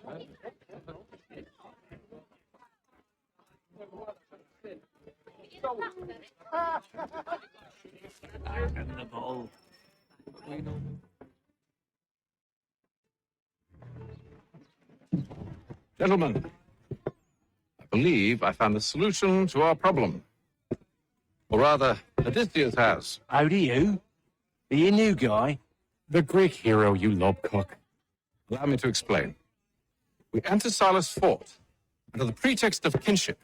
And the bottle. Gentlemen, I believe I found the solution to our problem. Or rather, Odysseus has. How do you? Are you a new guy? The Greek hero, you lobcock. Allow me to explain. We enter Silas' fort under the pretext of kinship.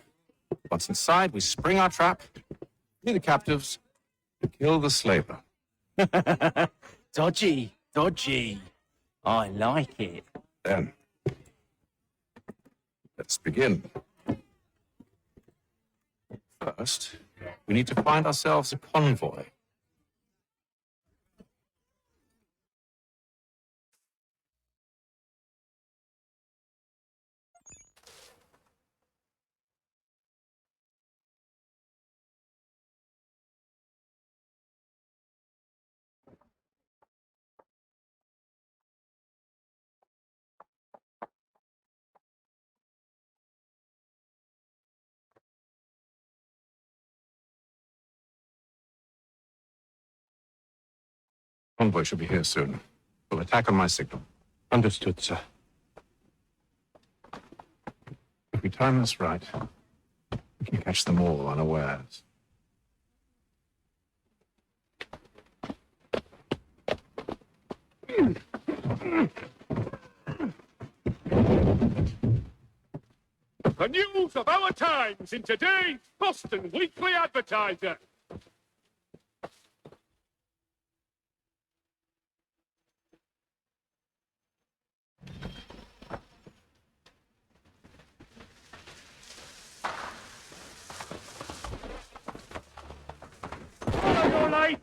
Once inside, we spring our trap, free the captives, and kill the slaver. Dodgy, dodgy. I like it. Then, let's begin. First, we need to find ourselves a convoy. Convoy should be here soon. We'll attack on my signal. Understood, sir. If we time this right, we can catch them all unawares. The news of our times in today's Boston Weekly Advertiser. Follow your light!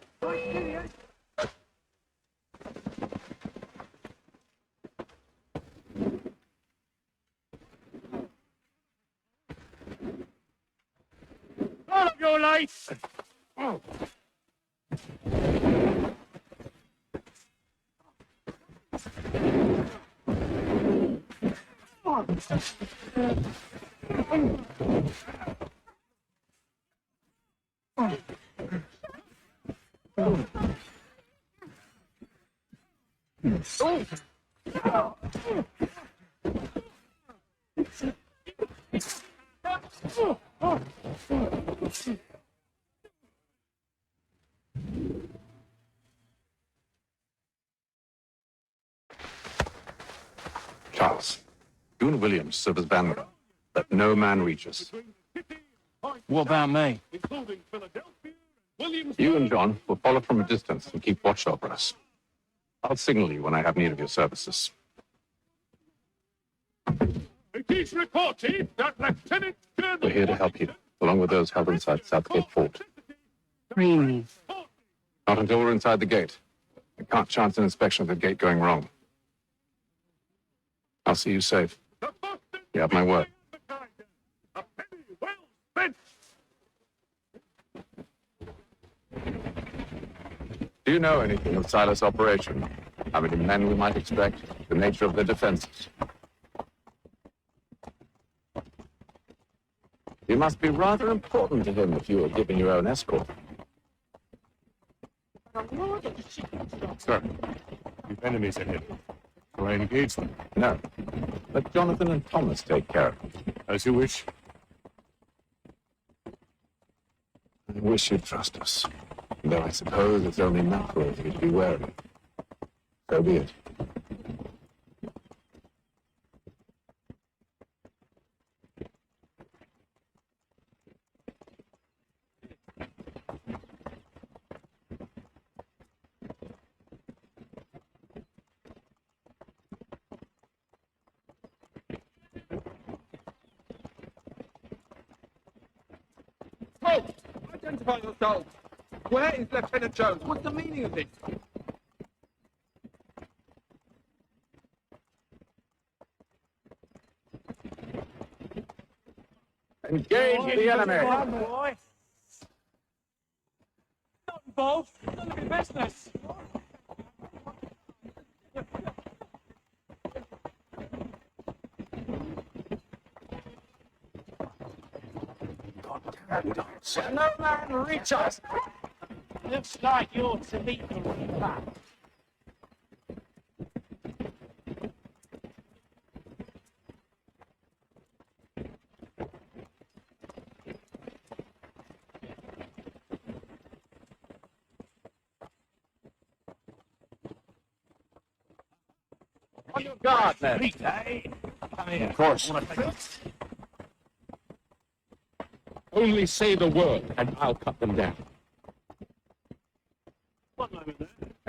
Follow your light! Charles, you and Williams serve as vanguard. Let no man reach us. What about me? Including Philadelphia, Williamsburg. You and John will follow from a distance and keep watch over us. I'll signal you when I have need of your services. It is reported that Lieutenant Colonel... We're here to help you, along with those held inside Southgate Fort. Really? Not until we're inside the gate. I can't chance an inspection of the gate going wrong. I'll see you safe. You have my word. A penny well spent. Do you know anything of Silas' operation? How many men we might expect? The nature of their defenses? You must be rather important to him if you were given your own escort. Sir, we've enemies ahead. Shall I engage them? No. Let Jonathan and Thomas take care of it. As you wish. I wish you'd trust us. Though I suppose it's only natural for you to be wary. So be it. Halt! Identify yourselves! Where is Lieutenant Jones? What's the meaning of this? Engage the enemy! Boy. Not involved. None of your business. No man, Richard. Looks like you're to meet the Reaper. On your guard, men. Come here. Of course. Only say the word, and I'll cut them down.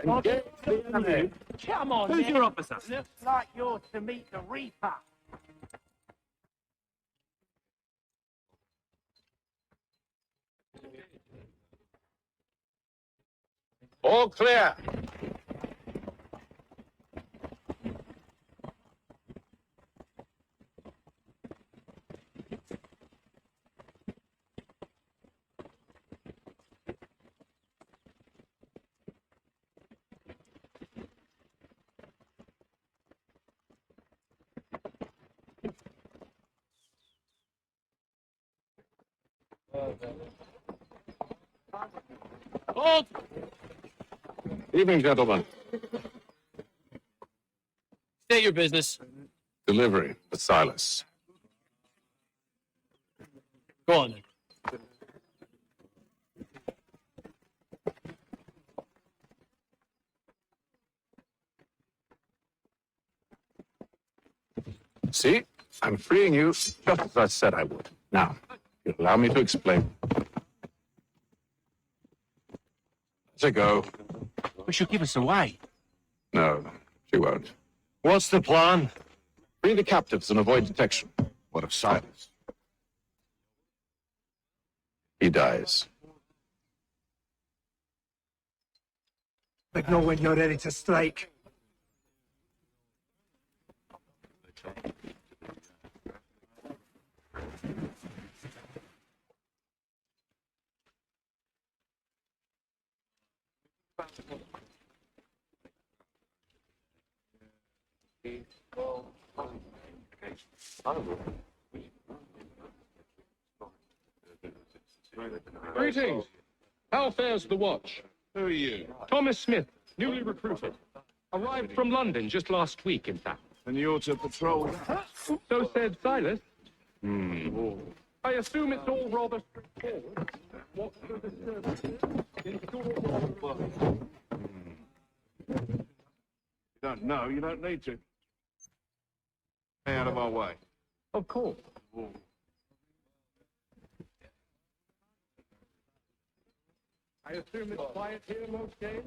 Engage the enemy. Come on, Who's Nick. your officer? Looks like you're to meet the Reaper. All clear. Halt! Evening, gentlemen. State your business. Delivery with Silas. Go on, then. See? I'm freeing you just as I said I would. Now, you allow me to explain. Let her go. But she'll give us away. No, she won't. What's the plan? Free the captives and avoid detection. What of Silas? He dies. But know when you're ready to strike. Greetings. How fares the watch? Who are you? Thomas Smith, newly recruited. Arrived from London just last week, in fact. And you're to patrol. So said Silas. I assume it's all rather straightforward. What's the disturbance? You don't know, you don't need to. Stay out of our way. Of course. I assume it's quiet here most days?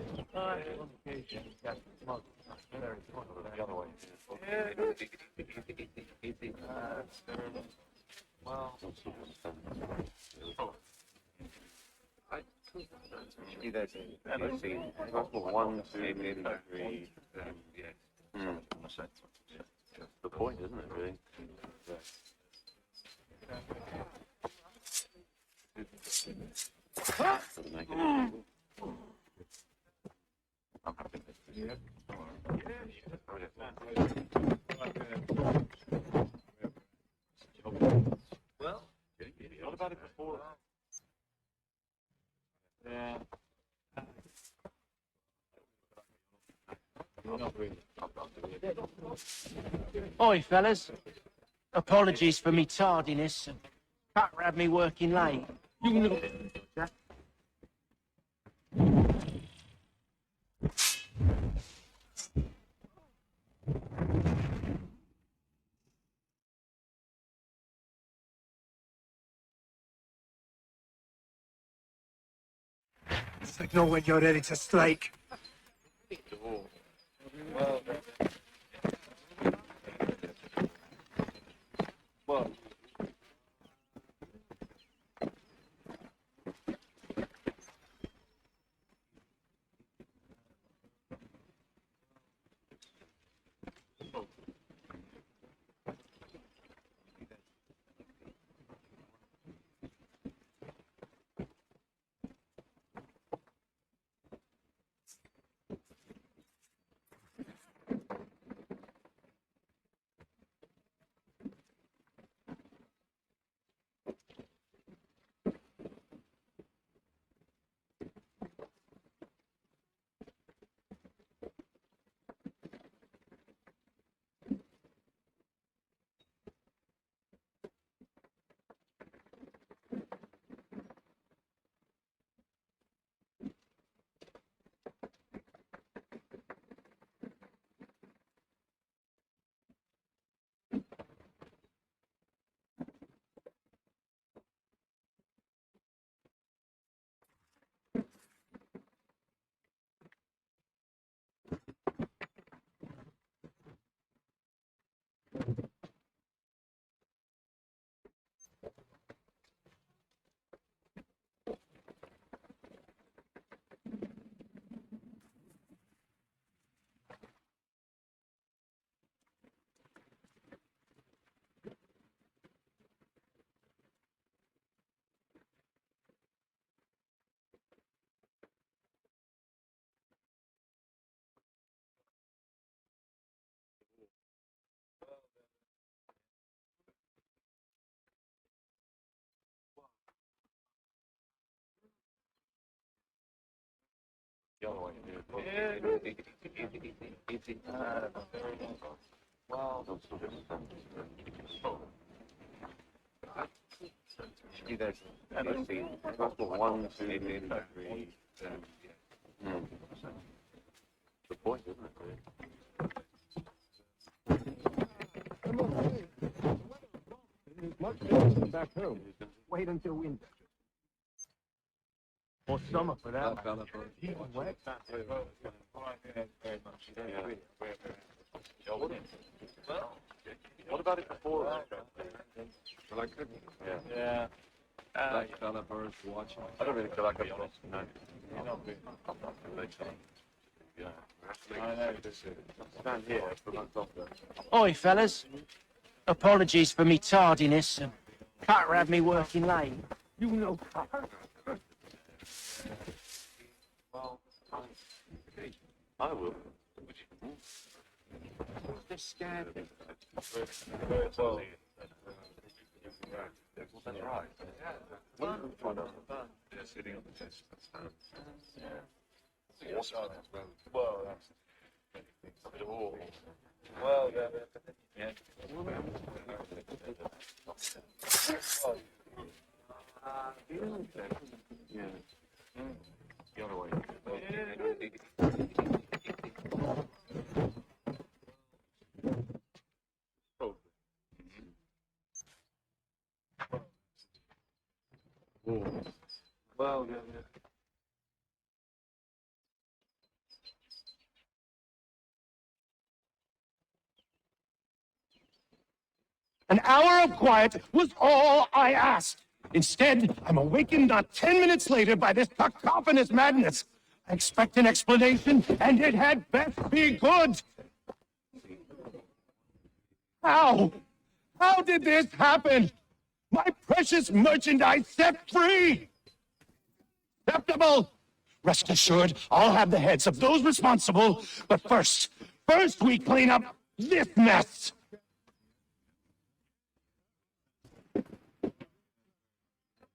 The point, isn't it, really? Doesn't make it. I'm happy with it. Well, what about it before? Yeah. Oi, fellas. Apologies for me tardiness. Cutler had me working late. You little... Signal when you're ready to strike. Well, see, there's one, two, three, the point, isn't it? Back home. Wait until winter. Or summer for that. Well, what about it before? Well, I couldn't. Yeah. Black fella birds watching. I don't really feel like I'm honest. No. Stand here for months after. Oi, fellas. Apologies for me tardiness. Cutter had me working late. You know Cutter? Well, I will. This scared me. Well, that's right. They're sitting on the test. Well, that's well, yeah. Yeah. The other way. Well, yeah. An hour of quiet was all I asked. Instead, I'm awakened not 10 minutes later by this cacophonous madness. I expect an explanation, and it had best be good. How? How did this happen? My precious merchandise set free! Acceptable! Rest assured, I'll have the heads of those responsible, but first we clean up this mess!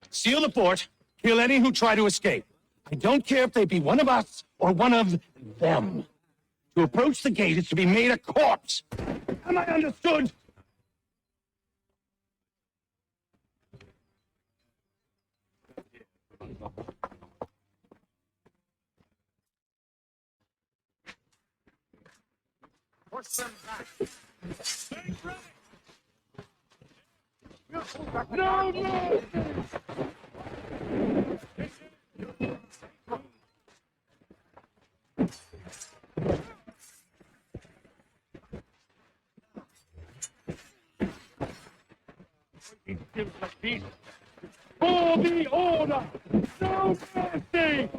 Seal the fort, kill any who try to escape. I don't care if they be one of us or one of them. To approach the gate is to be made a corpse. Am I understood? No, no! For the order! No mercy!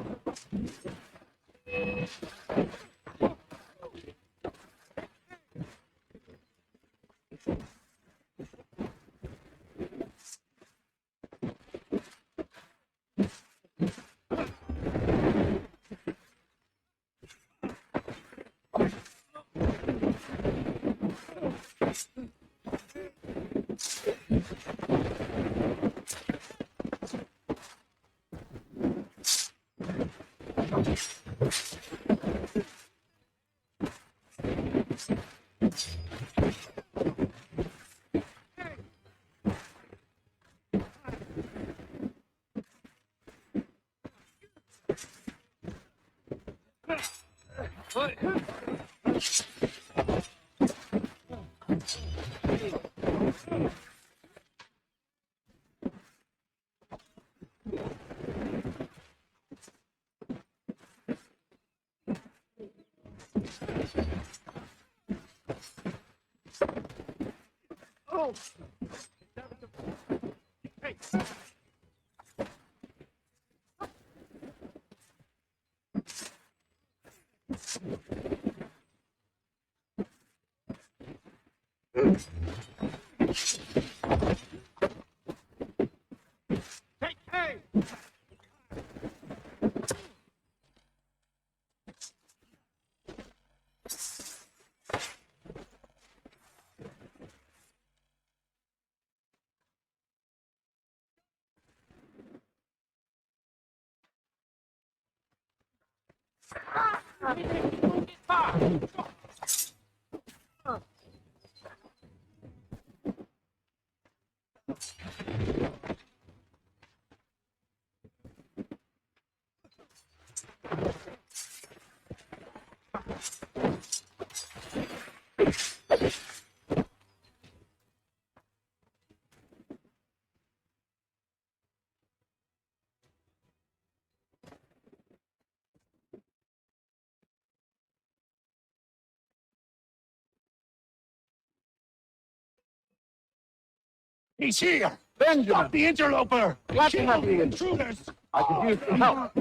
He's here! Benjamin! Stop the interloper! Glad to Kill have the you. intruders! I could use some help.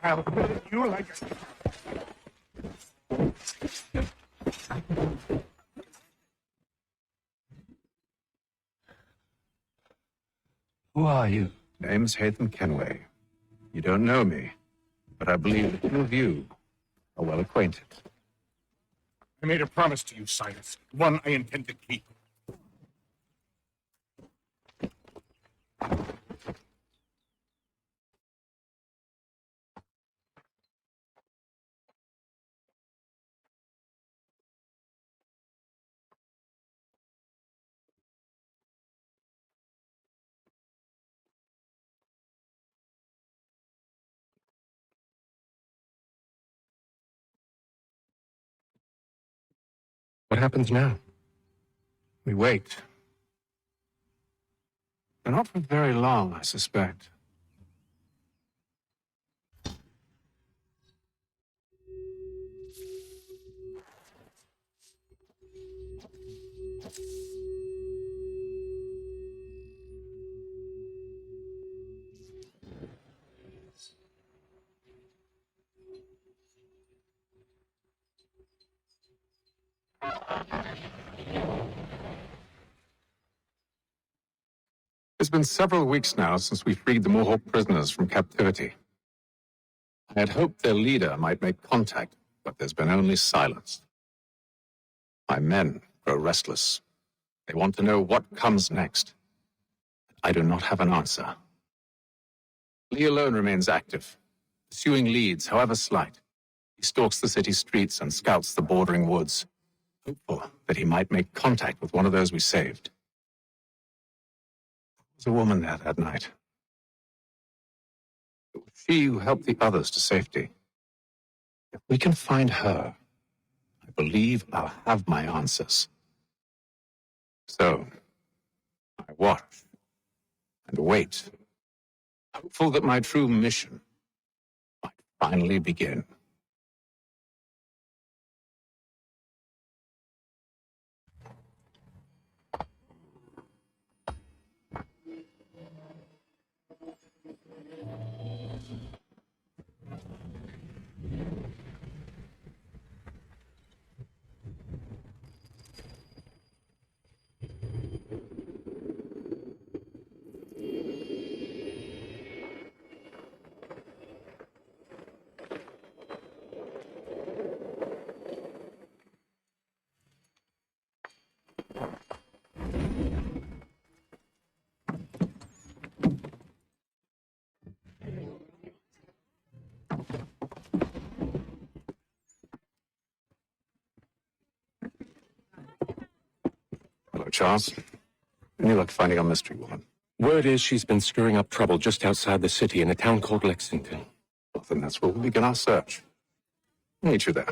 I'll kill you like Who are you? Name's Hatham Kenway. You don't know me, but I believe the two of you are well acquainted. I made a promise to you, Silas. One I intend to keep. What happens now? We wait. But not for very long, I suspect. It's been several weeks now since we freed the Mohawk prisoners from captivity. I had hoped their leader might make contact, but there's been only silence. My men grow restless. They want to know what comes next. I do not have an answer. Lee alone remains active, pursuing leads, however slight. He stalks the city streets and scouts the bordering woods, hopeful that he might make contact with one of those we saved. There was a woman there that night. It was she who helped the others to safety. If we can find her, I believe I'll have my answers. So, I watch and wait, hopeful that my true mission might finally begin. Hello, Charles. Any luck finding our mystery woman? Word is she's been stirring up trouble just outside the city in a town called Lexington. Well, then that's where we'll begin our search. I'll meet you there.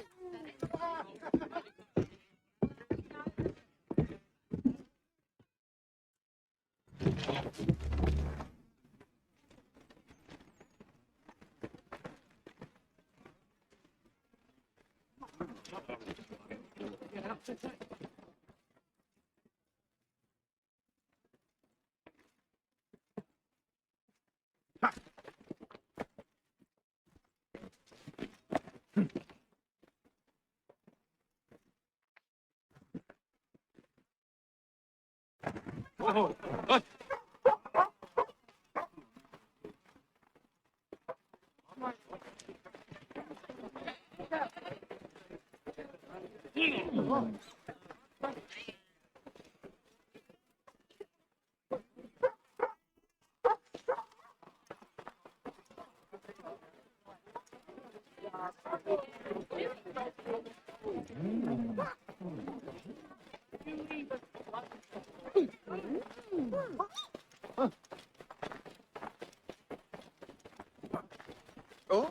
Oh?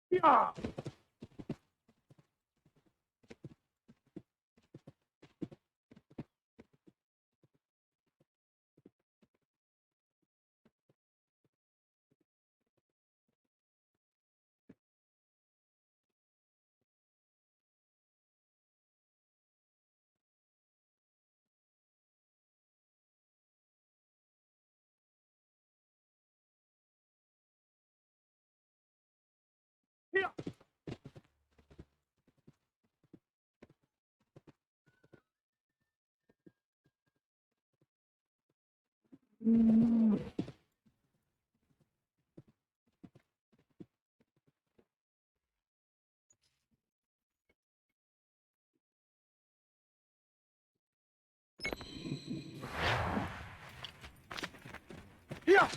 Yeah. Yeah. Yeah.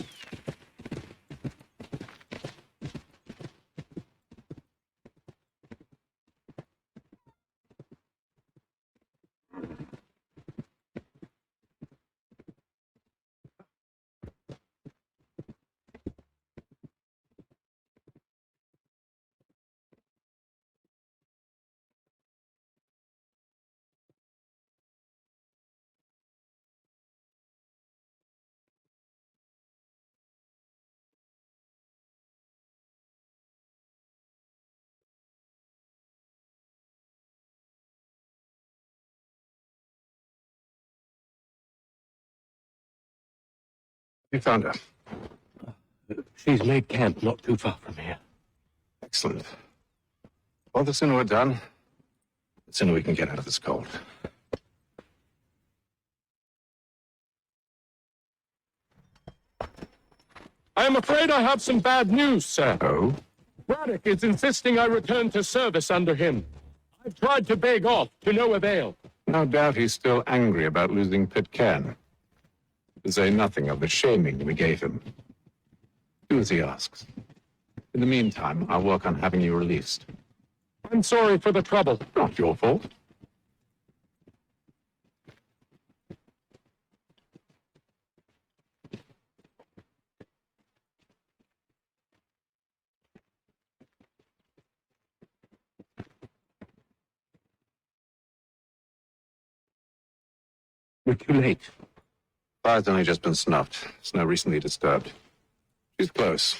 You found her. She's made camp not too far from here. Excellent. Well, the sooner we're done, the sooner we can get out of this cold. I am afraid I have some bad news, sir. Oh? Braddock is insisting I return to service under him. I've tried to beg off, to no avail. No doubt he's still angry about losing Pitcairn. To say nothing of the shaming we gave him. Do as he asks. In the meantime, I'll work on having you released. I'm sorry for the trouble. Not your fault. We're too late. Fire's only just been snuffed. Snow recently disturbed. She's close.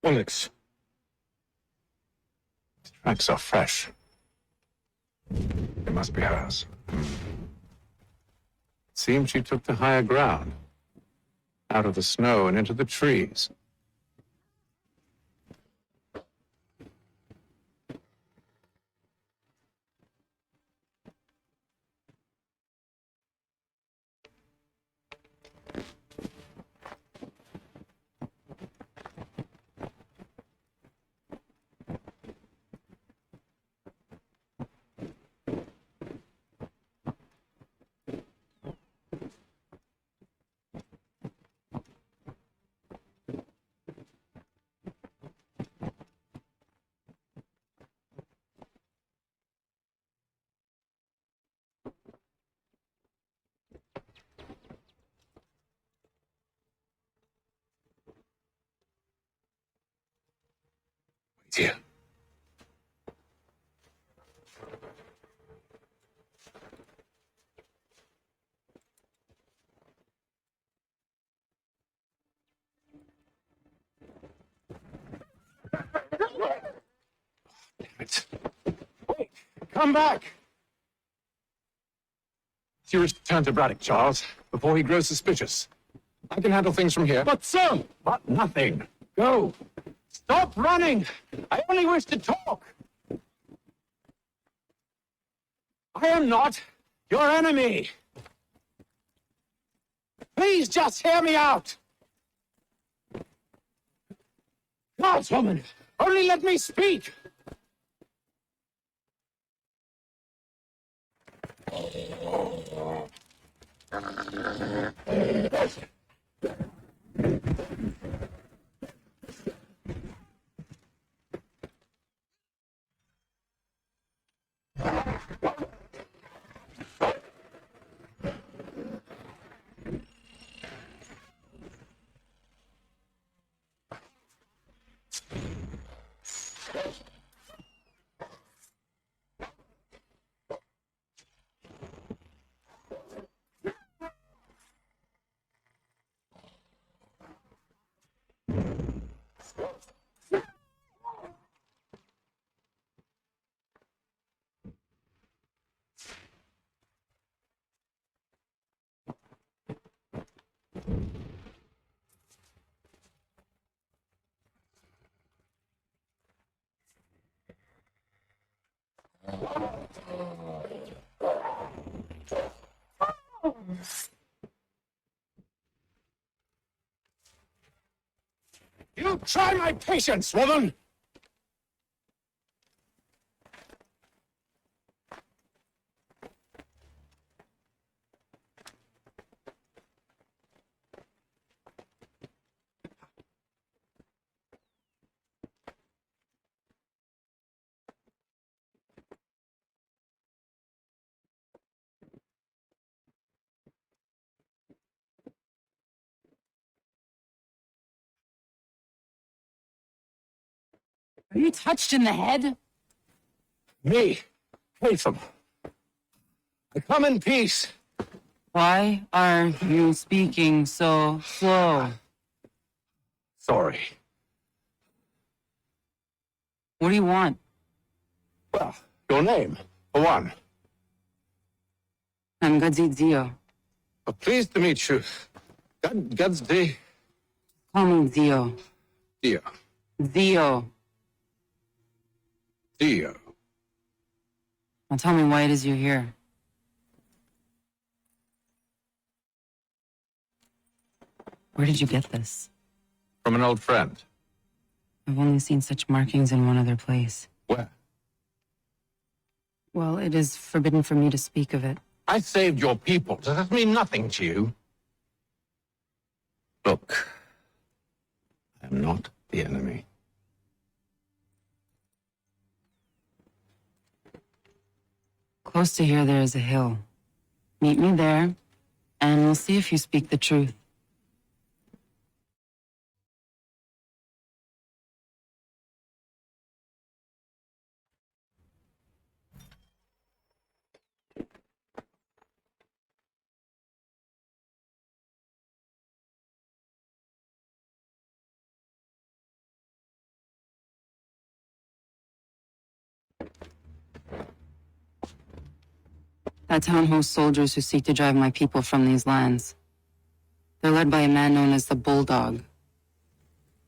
Onyx. Tracks are fresh. They must be hers. Seems she took to higher ground. Out of the snow and into the trees. Dear. Damn it. Wait, come back. You return to Braddock, Charles, before he grows suspicious. I can handle things from here. But, sir, But nothing. Go. stop running. I only wish to talk. I am not your enemy. Please just hear me out. Guardswoman, only let me speak. You try my patience, woman! Are you touched in the head? Me, Haytham. I come in peace. Why are you speaking so slow? Sorry. What do you want? Well, your name, for one. I'm Gadzio. Pleased to meet you. God's day. Call me Zio. Dear. Zio. Dear. Now tell me why it is you're here. Where did you get this? From an old friend. I've only seen such markings in one other place. Where? Well, it is forbidden for me to speak of it. I saved your people. Does that mean nothing to you? Look, I am not the enemy. Close to here, there is a hill. Meet me there, and we'll see if you speak the truth. That town hosts soldiers who seek to drive my people from these lands. They're led by a man known as the Bulldog.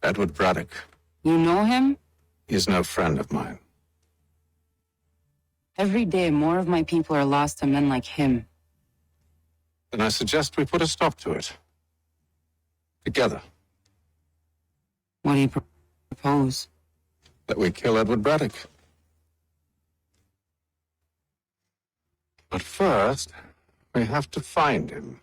Edward Braddock. You know him? He is no friend of mine. Every day, more of my people are lost to men like him. Then I suggest we put a stop to it. Together. What do you propose? That we kill Edward Braddock. But first, we have to find him.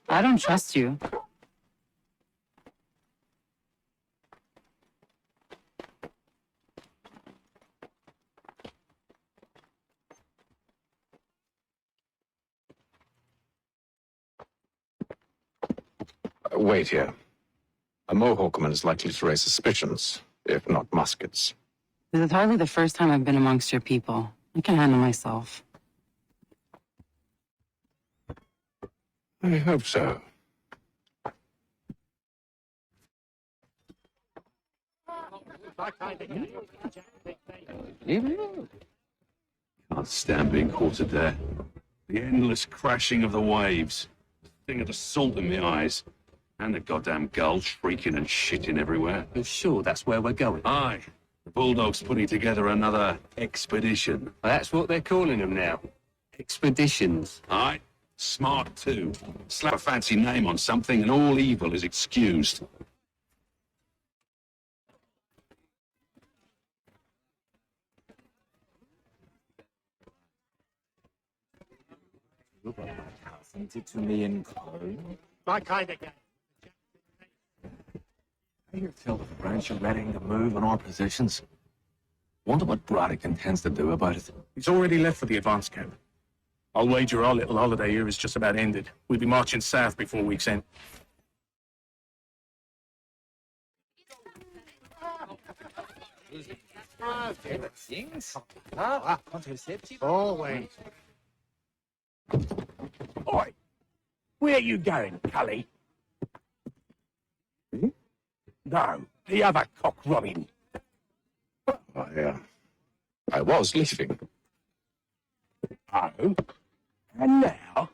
I don't trust you. Wait here. A Mohawkman is likely to raise suspicions, if not muskets. This is hardly the first time I've been amongst your people. I can handle myself. I hope so. Can't stand being quartered there. The endless crashing of the waves. The thing of the salt in my eyes. And the goddamn gulls shrieking and shitting everywhere. You're sure that's where we're going? Aye. The Bulldog's putting together another expedition. Well, that's what they're calling them now. Expeditions. Aye. Smart too. Slap a fancy name on something and all evil is excused. To me in Cologne. My kind of guy. I hear tell the French are ready to move on our positions. Wonder what Braddock intends to do about it. He's already left for the advance camp. I'll wager our little holiday here is just about ended. We'll be marching south before week's end. Always. Oi! Where you going, Cully? No, the other cock robin. I was leaving. Oh? And now?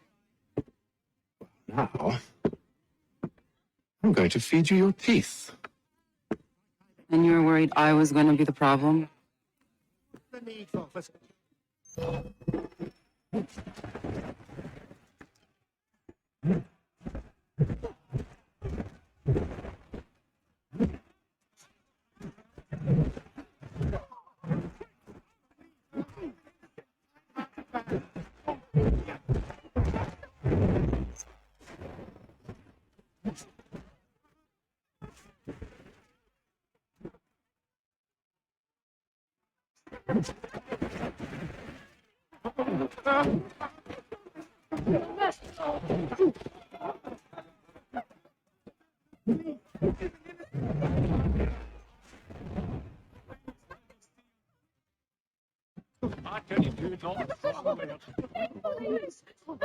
Now, I'm going to feed you your teeth. And you were worried I was going to be the problem?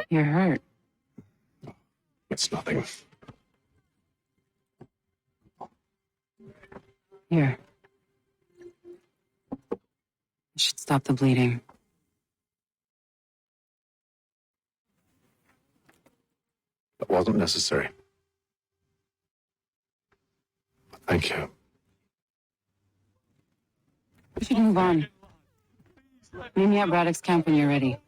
You're hurt. It's nothing. Here. You should stop the bleeding. That wasn't necessary. Thank you. We should move on. Meet me at Braddock's camp when you're ready.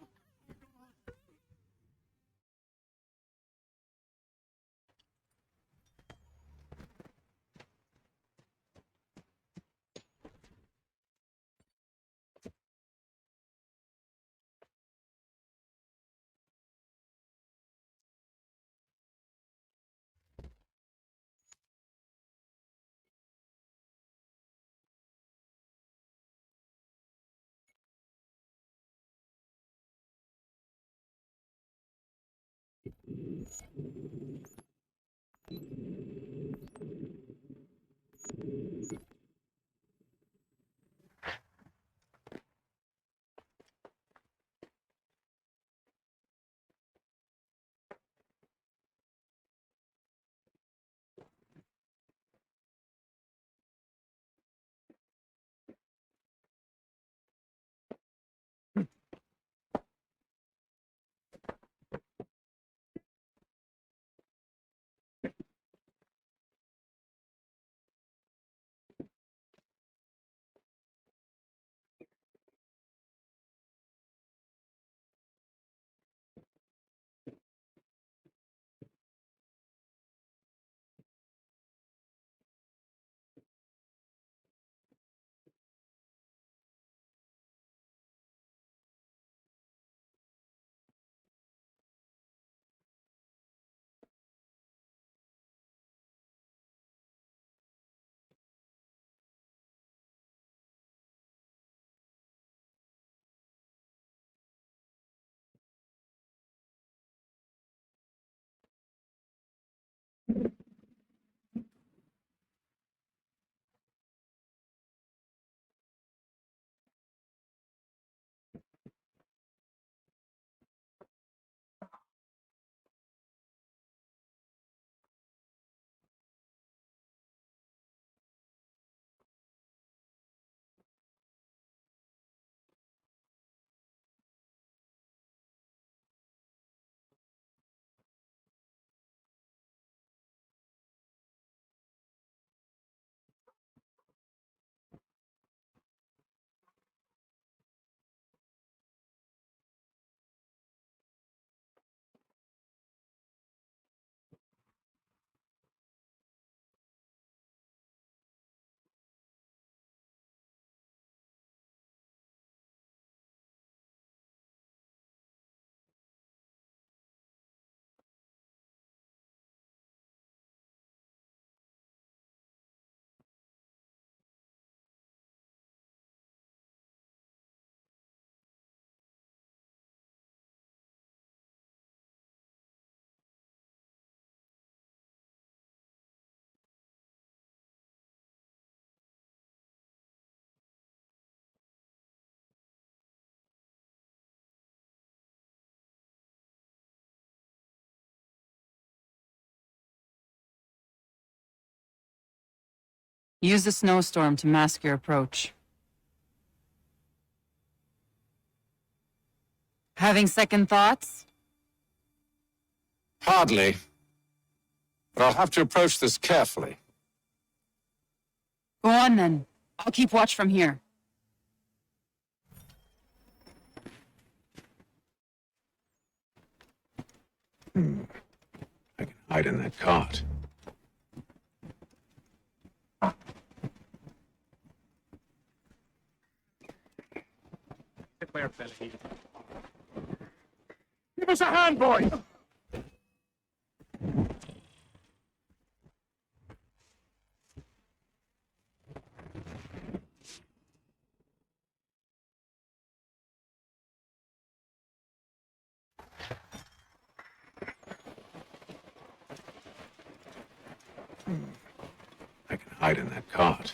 Use the snowstorm to mask your approach. Having second thoughts? Hardly. But I'll have to approach this carefully. Go on then. I'll keep watch from here. I can hide in that cart. Give us a hand, boy! I can hide in that cart.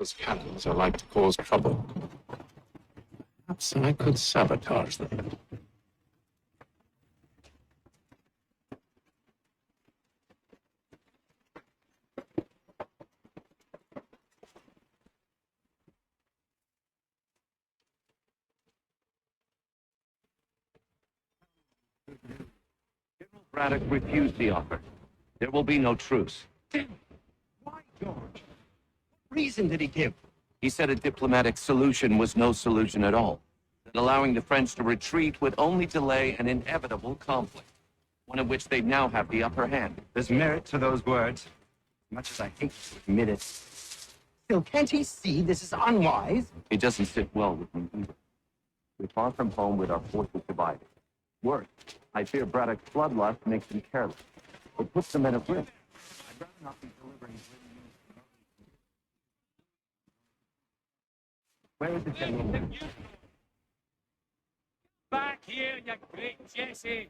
Those cannons are like to cause trouble. Perhaps I could sabotage them. General Braddock refused the offer. There will be no truce. Then why, George? What reason did he give? He said a diplomatic solution was no solution at all. That allowing the French to retreat would only delay an inevitable conflict, one in which they now have the upper hand. There's merit to those words, much as I hate to admit it. Still, can't he see this is unwise? It doesn't sit well with me either. We're far from home with our forces divided. Worse, I fear Braddock's bloodlust makes him careless. It puts the men at risk. I'd rather not be delivering grim news to Where is the general? Back here, you great Jesse!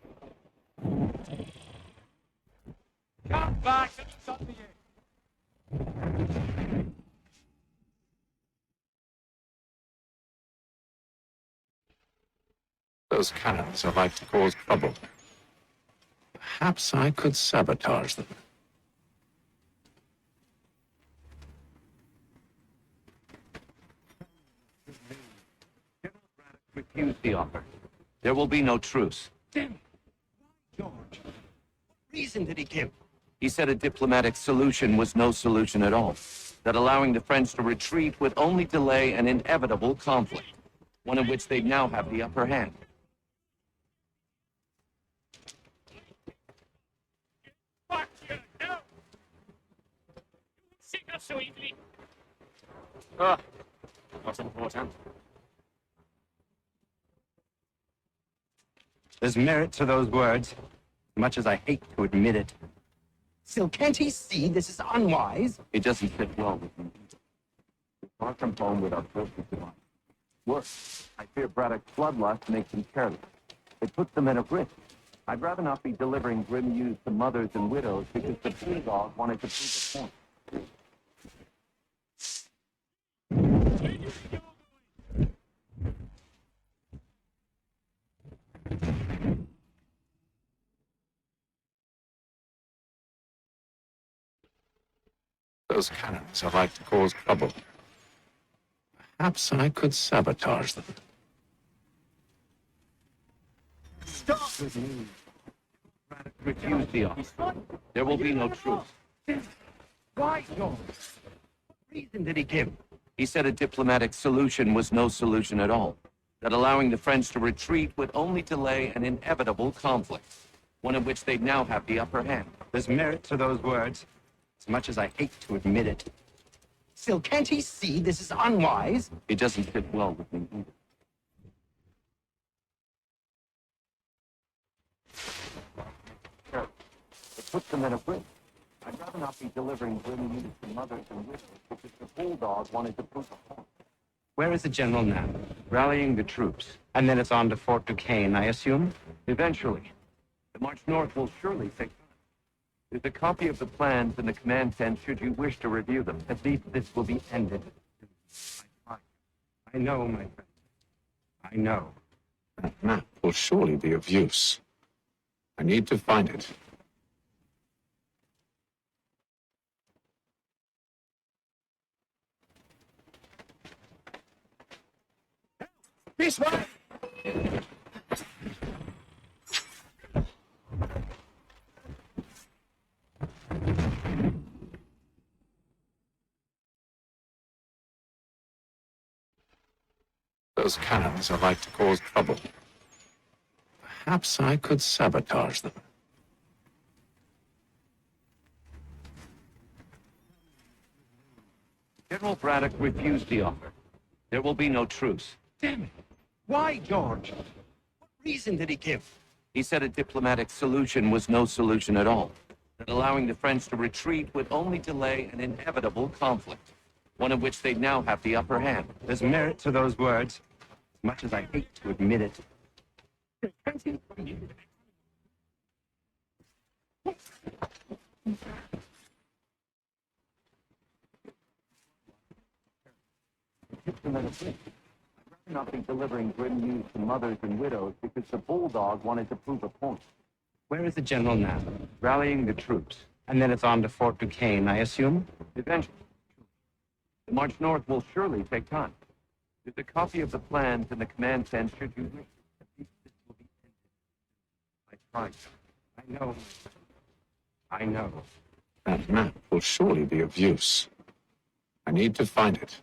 Come back and it's up to you. Those cannons are like to cause trouble. Perhaps I could sabotage them. General Braddock refused the offer. There will be no truce. Then why, George? What reason did he give? He said a diplomatic solution was no solution at all. That allowing the French to retreat would only delay an inevitable conflict, one in which they now have the upper hand. Back here, now! Sick us so easily. Ah, not important. There's merit to those words, much as I hate to admit it. Still, can't he see this is unwise? It doesn't sit well with me either. We're far from home with our forces divided. Worse, I fear Braddock's bloodlust makes him careless. It puts the men at risk. I'd rather not be delivering grim news to mothers and widows because the bulldog wanted to prove a point. Those cannons are like to cause trouble. Perhaps I could sabotage them. Stop! Braddock refused the offer. There will be no truce. Why, George? What reason did he give? He said a diplomatic solution was no solution at all. That allowing the French to retreat would only delay an inevitable conflict, one in which they'd now have the upper hand. There's merit to those words, as much as I hate to admit it. Still, can't he see this is unwise? It doesn't fit well with me either. It puts them in a bridge. I'd rather not be delivering grim news to mothers and widows because the bulldog wanted to prove a point. Where is the general now? Rallying the troops. And then it's on to Fort Duquesne, I assume? Eventually. The march north will surely take time. There's a copy of the plans in the command tent should you wish to review them. At least this will be ended. I know, my friend. I know. That map will surely be of use. I need to find it. This way! Those cannons are like to cause trouble. Perhaps I could sabotage them. General Braddock refused the offer. There will be no truce. Damn it. Why, George? What reason did he give? He said a diplomatic solution was no solution at all. That allowing the French to retreat would only delay an inevitable conflict, one in which they'd now have the upper hand. There's merit to those words, as much as I hate to admit it. I'd rather not be delivering grim news to mothers and widows because the bulldog wanted to prove a point. Where is the general now? Rallying the troops. And then it's on to Fort Duquesne, I assume? Eventually. The march north will surely take time. There's a copy of the plans in the command tent should you wish. At least this will be ended. I tried. I know. I know. That map will surely be of use. I need to find it.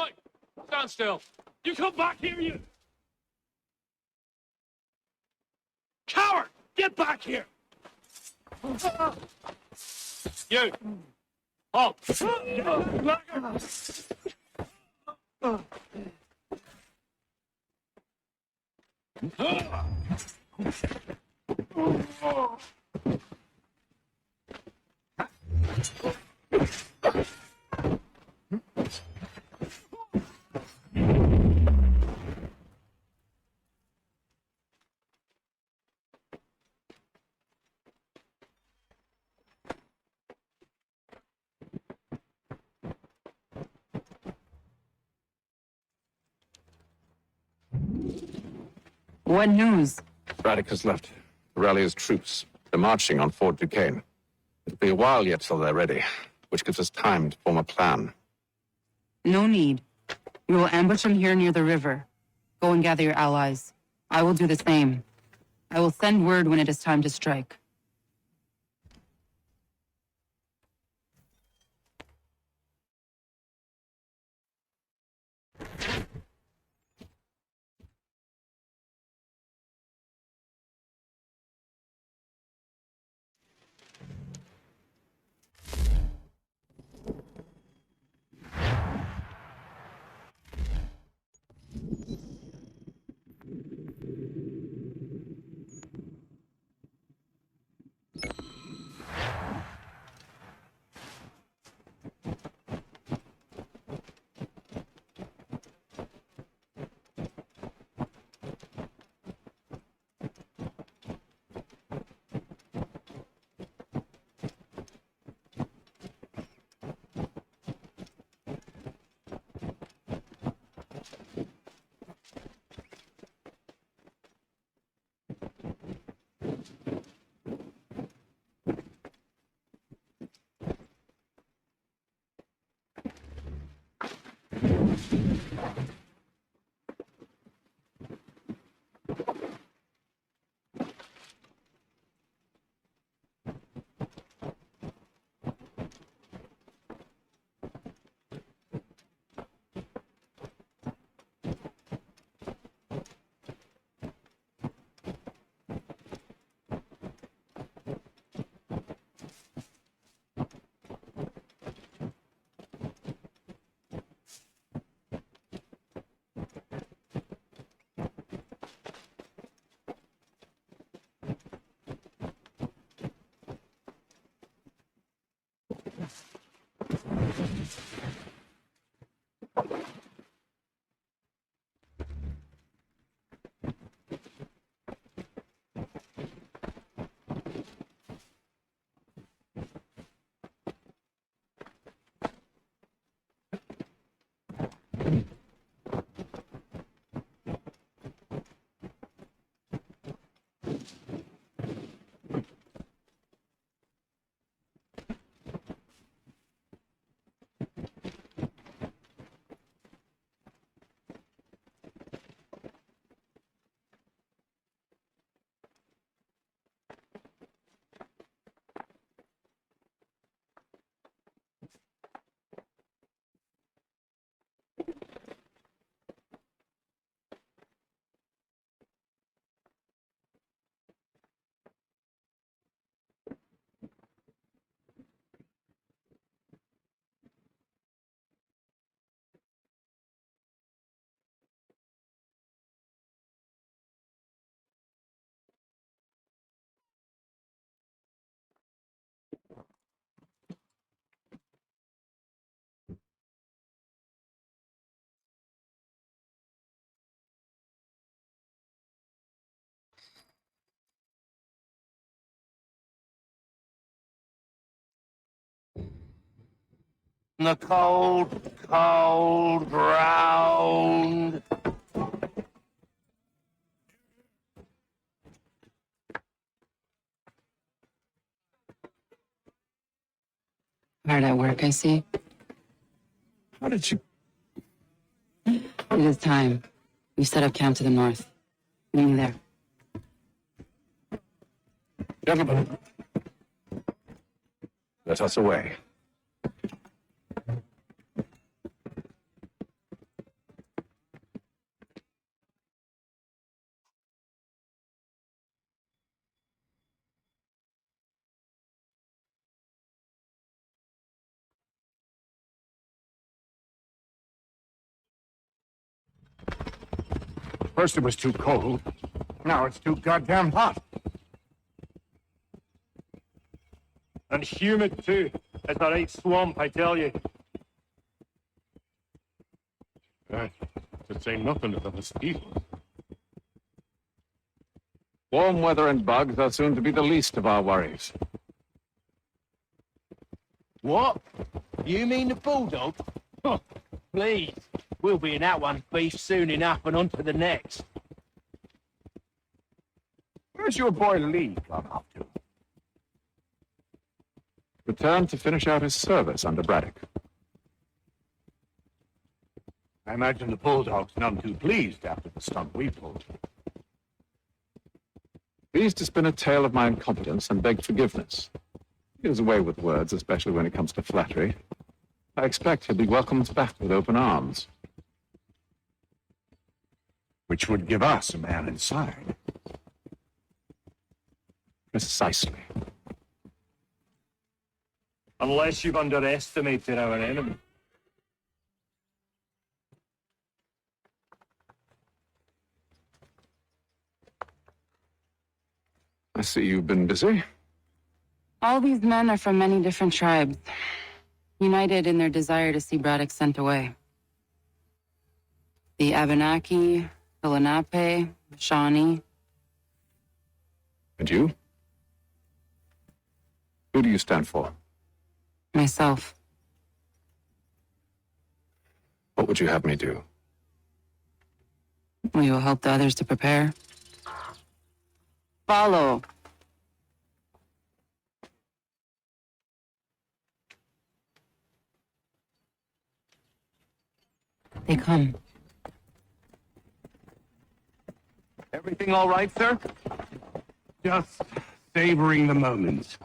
Oi! Stand still! You come back here, you... Coward! Get back here! You! Halt! What news? Braddock has left to rally his troops. They're marching on Fort Duquesne. It'll be a while yet till they're ready, which gives us time to form a plan. No need. We will ambush them here near the river. Go and gather your allies. I will do the same. I will send word when it is time to strike. The cold, cold ground. Hard at work, I see. How did you... It is time. We set up camp to the north. Meet me there. Gentlemen, let us away. First it was too cold. Now it's too goddamn hot. And humid too. It's a right swamp, I tell you. To say nothing of the mosquitoes. Warm weather and bugs are soon to be the least of our worries. What? You mean the bulldog? Huh, please. We'll be in that one beef soon enough and on to the next. Where's your boy Lee gone off to? Returned to finish out his service under Braddock. I imagine the bulldog's none too pleased after the stunt we pulled. Pleased to spin a tale of my incompetence and beg forgiveness. He gives away with words, especially when it comes to flattery. I expect he'll be welcomed back with open arms. Which would give us a man inside. Precisely. Unless you've underestimated our enemy. I see you've been busy. All these men are from many different tribes, united in their desire to see Braddock sent away. The Abenaki, the Lenape, the Shawnee. And you? Who do you stand for? Myself. What would you have me do? We will help the others to prepare. Follow. They come. Everything all right, sir? Just savoring the moment.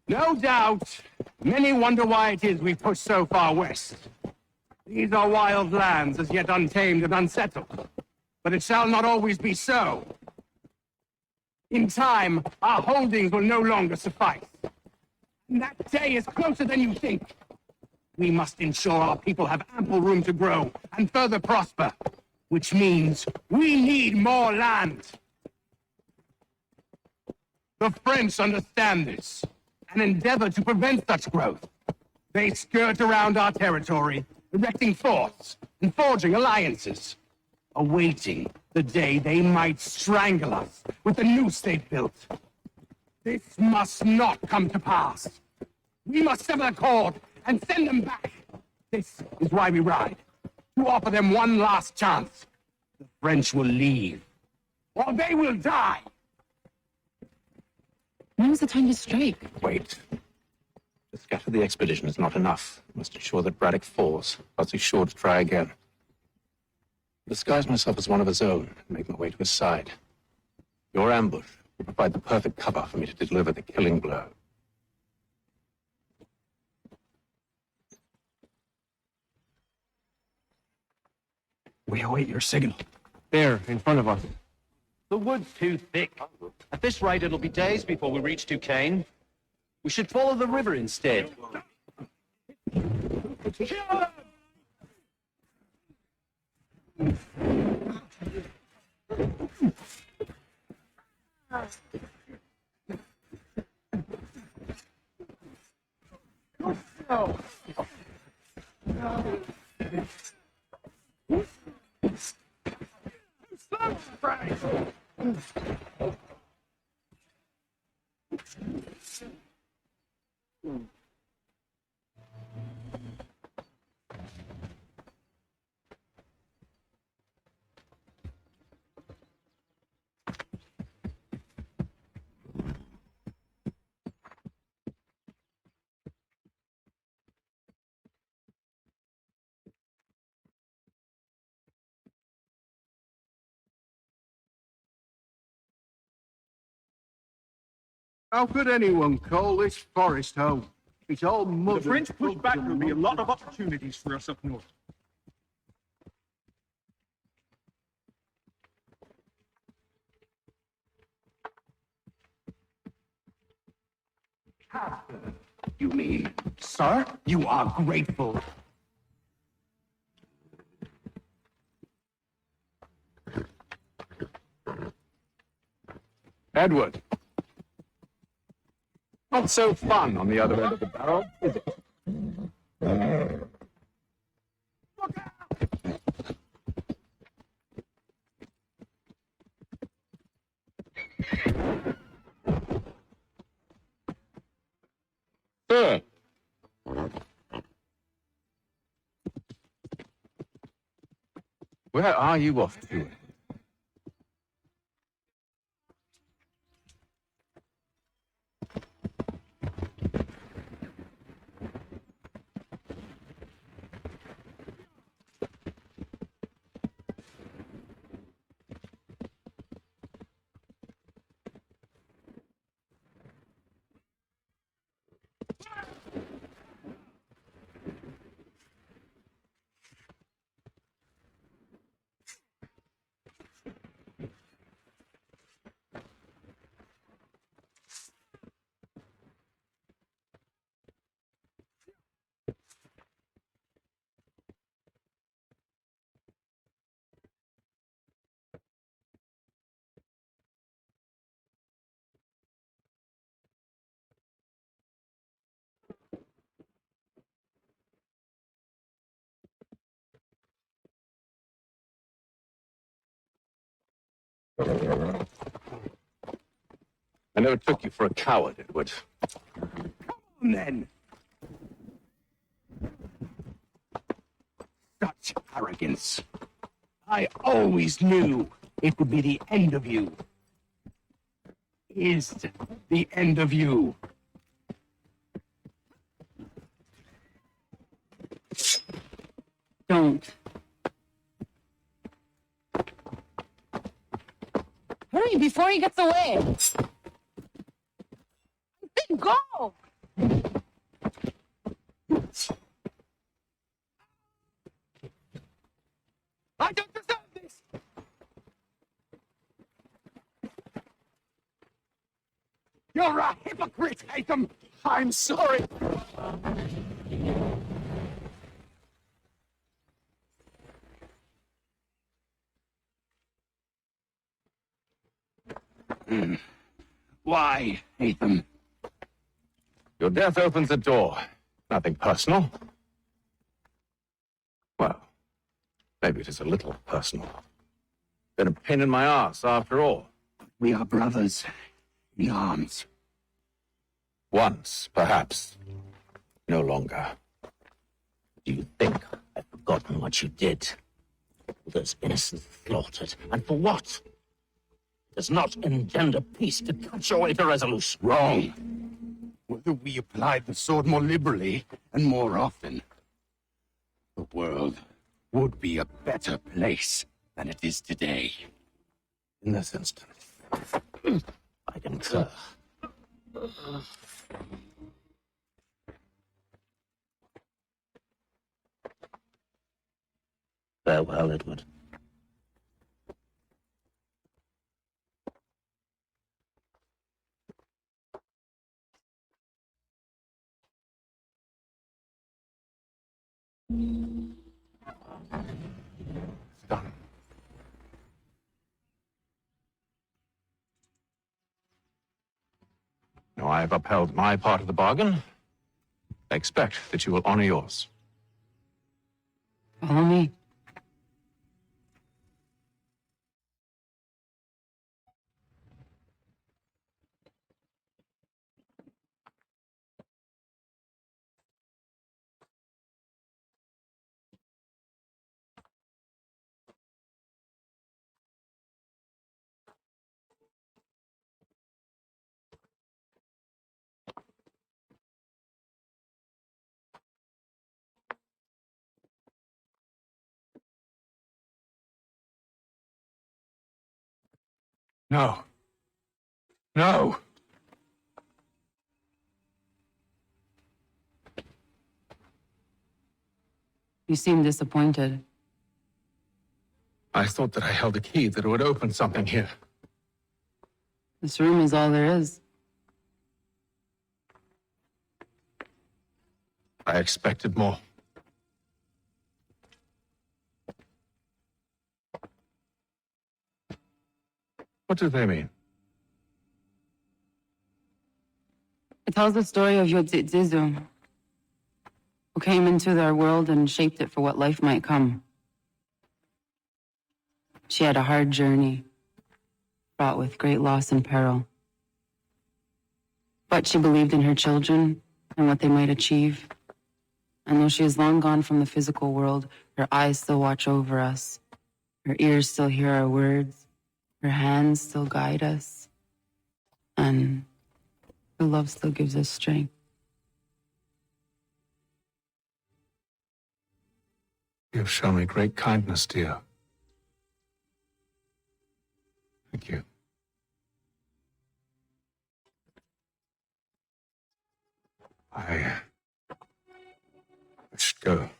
No doubt, many wonder why it is we push so far west. These are wild lands, as yet untamed and unsettled. But it shall not always be so. In time, our holdings will no longer suffice. And that day is closer than you think. We must ensure our people have ample room to grow and further prosper, which means we need more land. The French understand this and endeavor to prevent such growth. They skirt around our territory, erecting forts and forging alliances, awaiting the day they might strangle us with the noose they've built. This must not come to pass. We must sever the cord and send them back. This is why we ride, to offer them one last chance. The French will leave, or they will die. Now's the time to strike. Wait. To scatter the expedition is not enough. We must ensure that Braddock falls, else he's sure to try again. Disguise myself as one of his own and make my way to his side. Your ambush will provide the perfect cover for me to deliver the killing blow. We await your signal. There, in front of us. The wood's too thick. At this rate, it'll be days before we reach Duquesne. We should follow the river instead. How could anyone call this forest home? It's all mud. The French push back, there'll be a lot of opportunities for us up north. You mean, sir? You are grateful. Edward. Not so fun on the other end of the barrel, is it? Sir. Where are you off to? I never took you for a coward, Edward. Come on, then. Such arrogance. I always knew it would be the end of you. Is the end of you. Don't. Hurry before he gets away. Then go! I don't deserve this! You're a hypocrite, Haytham! I'm sorry! Why, Haytham? Your death opens a door. Nothing personal. Well, maybe it is a little personal. Been a pain in my ass, after all. We are brothers in arms. Once, perhaps. No longer. Do you think I've forgotten what you did? Those innocents slaughtered. And for what? It does not engender peace to cut your way to resolution. Wrong. Whether we applied the sword more liberally and more often, the world would be a better place than it is today. In this instance, I concur. Farewell, Edward. It's done. Now I have upheld my part of the bargain. I expect that you will honor yours. Follow me. No. No! You seem disappointed. I thought that I held a key that would open something here. This room is all there is. I expected more. What do they mean? It tells the story of Yodzizu, who came into their world and shaped it for what life might come. She had a hard journey, fraught with great loss and peril. But she believed in her children and what they might achieve. And though she is long gone from the physical world, her eyes still watch over us. Her ears still hear our words. Her hands still guide us. And her love still gives us strength. You have shown me great kindness, dear. Thank you. I should go.